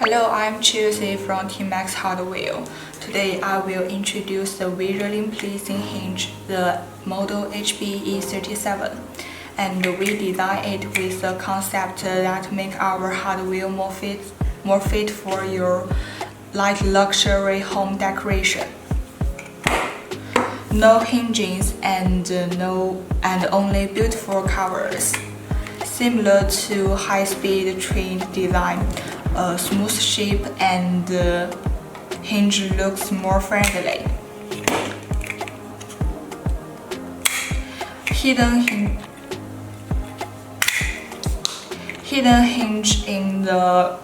Hello, I'm Chelsea from TEMAX Hardware. Today I will introduce the visually pleasing hinge, the model HBE37. And we designed it with the concept that make our hardware more fit for your light luxury home decoration. No hinges and only beautiful covers. Similar to high-speed train design, smooth shape and hinge looks more friendly. Hidden hinge in the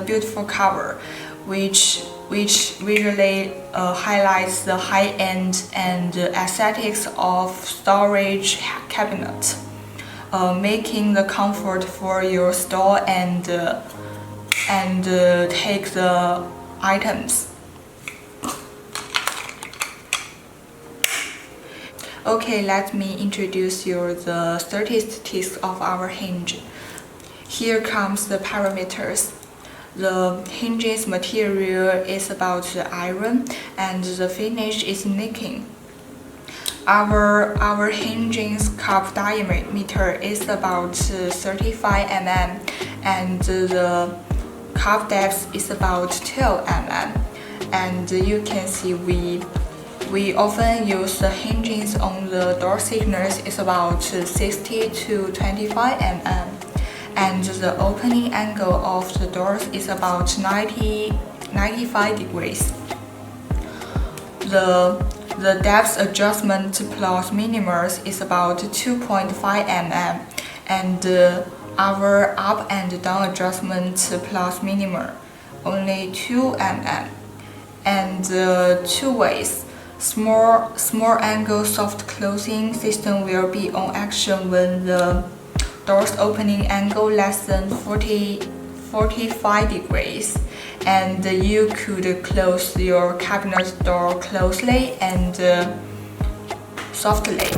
beautiful cover, which visually highlights the high-end and aesthetics of storage cabinet, making the comfort for your store and take the items. Okay, let me introduce you the statistics of our hinge. Here comes the parameters. The hinge's material is about iron and the finish is nickel. Our hinge's cup diameter is about 35 mm and the cup depth is about 12 mm. And you can see we often use the hinges on the door thickness is about 60 to 25 mm. And the opening angle of the doors is about 95 degrees. The depth adjustment plus minimums is about 2.5 mm, and our up and down adjustment plus minimum only 2 mm. And two ways. Small angle soft closing system will be on action when the door's opening angle less than 45 degrees, and you could close your cabinet door closely and softly.